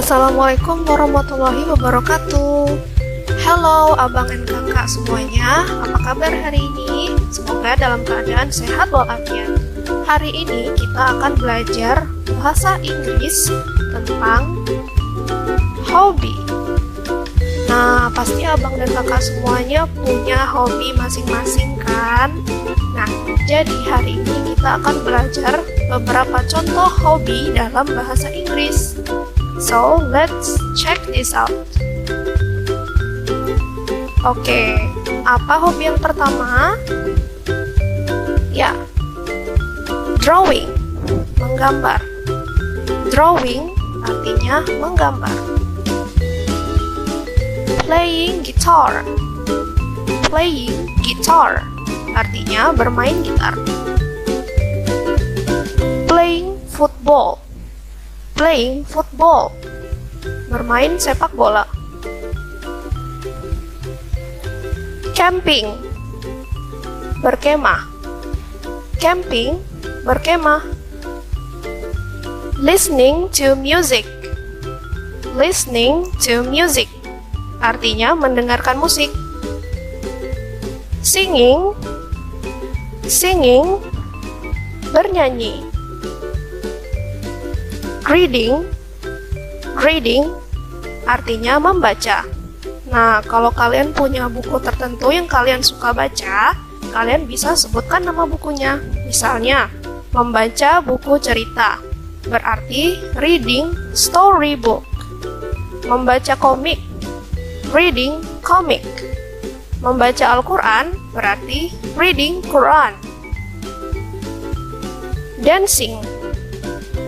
Assalamualaikum warahmatullahi wabarakatuh. Halo abang dan kakak semuanya, apa kabar hari ini? Semoga dalam keadaan sehat walafiat. Hari ini kita akan belajar bahasa Inggris tentang hobi. Nah, pasti abang dan kakak semuanya punya hobi masing-masing kan? Nah, jadi hari ini kita akan belajar beberapa contoh hobi dalam bahasa Inggris. So, let's check this out. Oke, apa hobi yang pertama? Ya, drawing, menggambar. Drawing artinya menggambar. Playing guitar. Playing guitar artinya bermain gitar. Playing football. Playing football, bermain sepak bola. Camping, berkemah. Camping, berkemah. Listening to music. Listening to music, artinya mendengarkan musik. Singing, singing, bernyanyi. Reading, reading, artinya membaca. Nah, kalau kalian punya buku tertentu yang kalian suka baca, kalian bisa sebutkan nama bukunya. Misalnya, membaca buku cerita, berarti reading storybook. Membaca komik, reading comic. Membaca Al-Quran, berarti reading Quran. Dancing,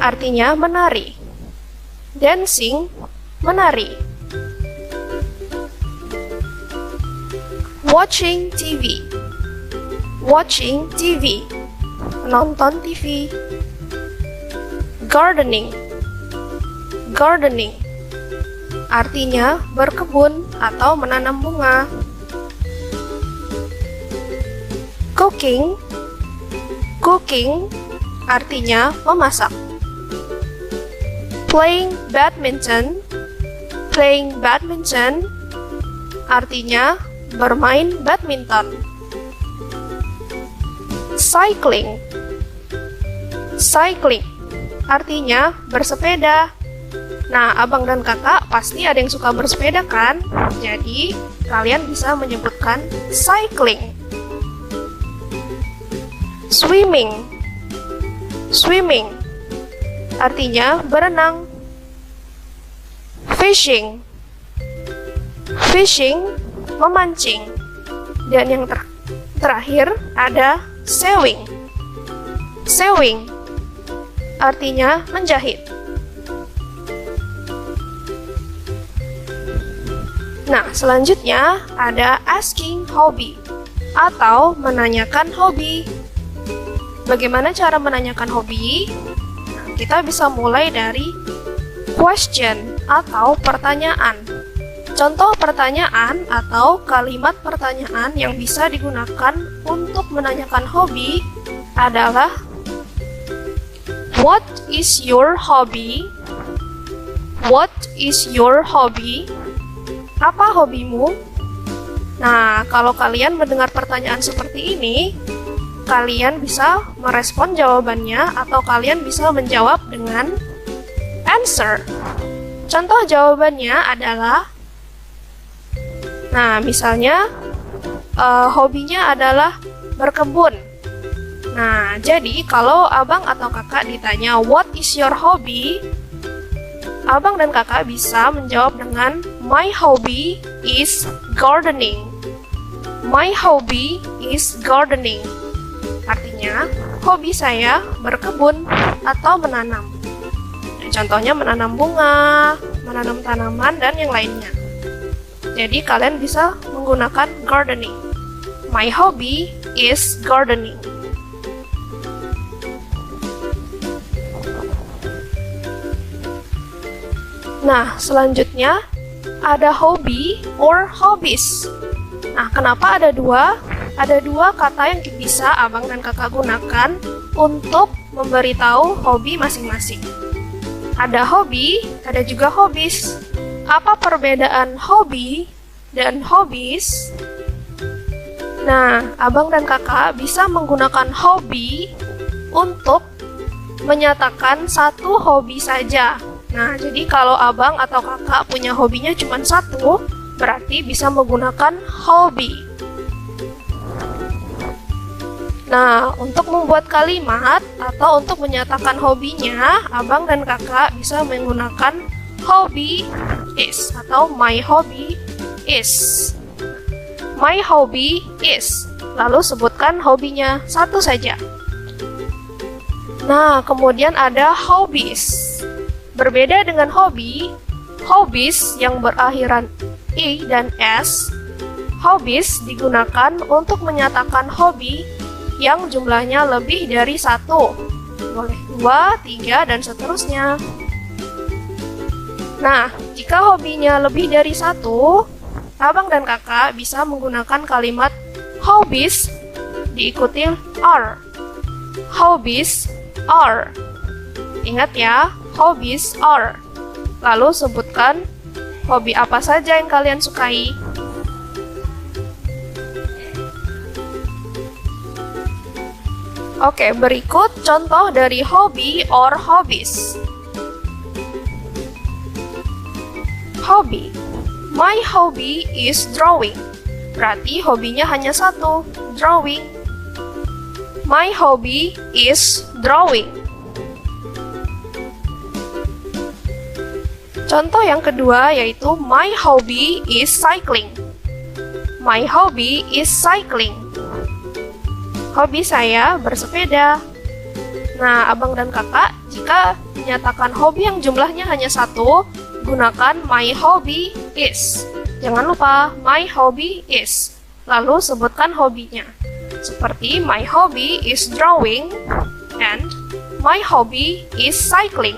artinya menari. Dancing, menari. Watching TV. Watching TV, menonton TV. Gardening. Gardening, artinya berkebun atau menanam bunga. Cooking. Cooking, artinya memasak. Playing badminton. Playing badminton, artinya bermain badminton. Cycling. Cycling, artinya bersepeda. Nah, abang dan kakak pasti ada yang suka bersepeda kan? Jadi, kalian bisa menyebutkan cycling. Swimming. Swimming, artinya berenang. Fishing. Fishing, memancing. Dan yang terakhir ada sewing. Sewing, artinya menjahit. Nah, selanjutnya ada asking hobby atau menanyakan hobi. Bagaimana cara menanyakan hobi? Nah, kita bisa mulai dari question atau pertanyaan. Contoh pertanyaan atau kalimat pertanyaan yang bisa digunakan untuk menanyakan hobi adalah What is your hobby? What is your hobby? Apa hobimu? Nah, kalau kalian mendengar pertanyaan seperti ini, kalian bisa merespon jawabannya atau kalian bisa menjawab dengan answer. Contoh jawabannya adalah, nah misalnya hobinya adalah berkebun. Nah, jadi kalau abang atau kakak ditanya what is your hobby, abang dan kakak bisa menjawab dengan my hobby is gardening. My hobby is gardening, artinya hobi saya berkebun atau menanam. Contohnya menanam bunga, menanam tanaman, dan yang lainnya. Jadi kalian bisa menggunakan gardening. My hobby is gardening. Nah, selanjutnya ada hobi or hobbies. Nah, kenapa ada dua? Ada dua kata yang bisa abang dan kakak gunakan untuk memberitahu hobi masing-masing. Ada hobi, ada juga hobbies. Apa perbedaan hobi dan hobbies? Nah, abang dan kakak bisa menggunakan hobi untuk menyatakan satu hobi saja. Nah, jadi kalau abang atau kakak punya hobinya cuma satu, berarti bisa menggunakan hobi. Nah, untuk membuat kalimat atau untuk menyatakan hobinya, abang dan kakak bisa menggunakan hobby is atau my hobby is. My hobby is. Lalu sebutkan hobinya satu saja. Nah, kemudian ada hobbies. Berbeda dengan hobi, hobbies yang berakhiran i dan s, hobbies digunakan untuk menyatakan hobi yang jumlahnya lebih dari satu. Boleh 2, 3, dan seterusnya. Nah, jika hobinya lebih dari satu, abang dan kakak bisa menggunakan kalimat hobbies diikuti are. Hobbies are. Ingat ya, hobbies are. Lalu sebutkan hobi apa saja yang kalian sukai. Oke, berikut contoh dari hobi or hobbies. Hobi. My hobby is drawing. Berarti hobinya hanya satu, drawing. My hobby is drawing. Contoh yang kedua yaitu my hobby is cycling. My hobby is cycling. Hobi saya bersepeda. Nah, abang dan kakak, jika menyatakan hobi yang jumlahnya hanya satu, gunakan my hobby is. Jangan lupa, my hobby is. Lalu sebutkan hobinya. Seperti my hobby is drawing and my hobby is cycling.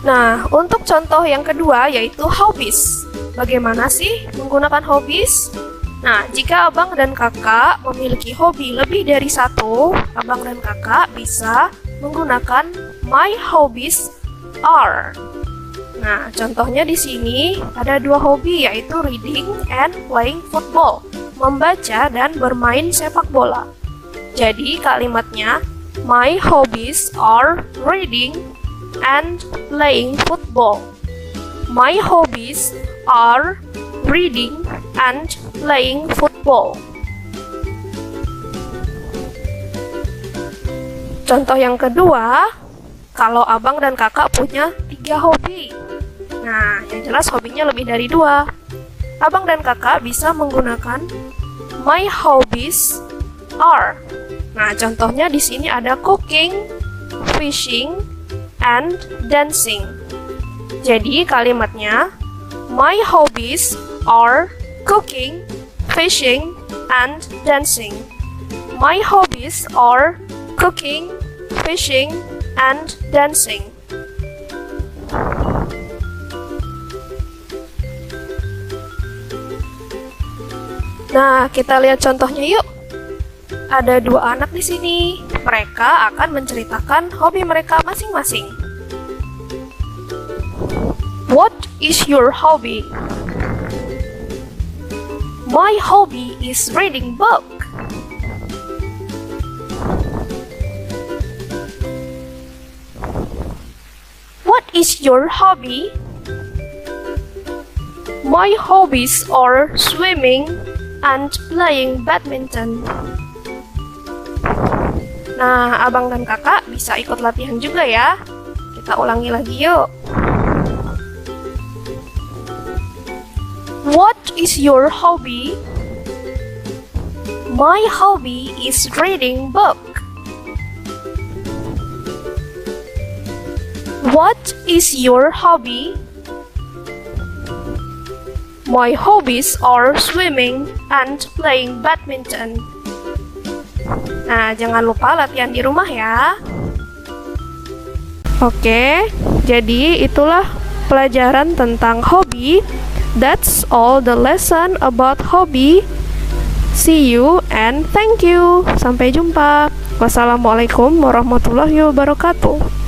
Nah, untuk contoh yang kedua yaitu hobbies. Bagaimana sih menggunakan hobbies? Nah, jika abang dan kakak memiliki hobi lebih dari satu, abang dan kakak bisa menggunakan my hobbies are. Nah, contohnya di sini ada dua hobi yaitu reading and playing football, membaca dan bermain sepak bola. Jadi kalimatnya my hobbies are reading and playing football. My hobbies are reading and playing football. Contoh yang kedua, kalau abang dan kakak punya 3 hobi. Nah, yang jelas hobinya lebih dari 2. Abang dan kakak bisa menggunakan my hobbies are. Nah, contohnya di sini ada cooking, fishing, and dancing. Jadi kalimatnya my hobbies are cooking, fishing, and dancing. My hobbies are cooking, fishing, and dancing. Nah, kita lihat contohnya yuk. Ada 2 anak di sini. Mereka akan menceritakan hobi mereka masing-masing. What is your hobby? My hobby is reading book. What is your hobby? My hobbies are swimming and playing badminton. Nah, abang dan kakak bisa ikut latihan juga ya. Kita ulangi lagi yuk. What is your hobby? My hobby is reading book. What is your hobby? My hobbies are swimming and playing badminton. Nah, jangan lupa latihan di rumah ya. Oke, jadi itulah pelajaran tentang hobi. That's all the lesson about hobby. See you and thank you. Sampai jumpa. Wassalamualaikum warahmatullahi wabarakatuh.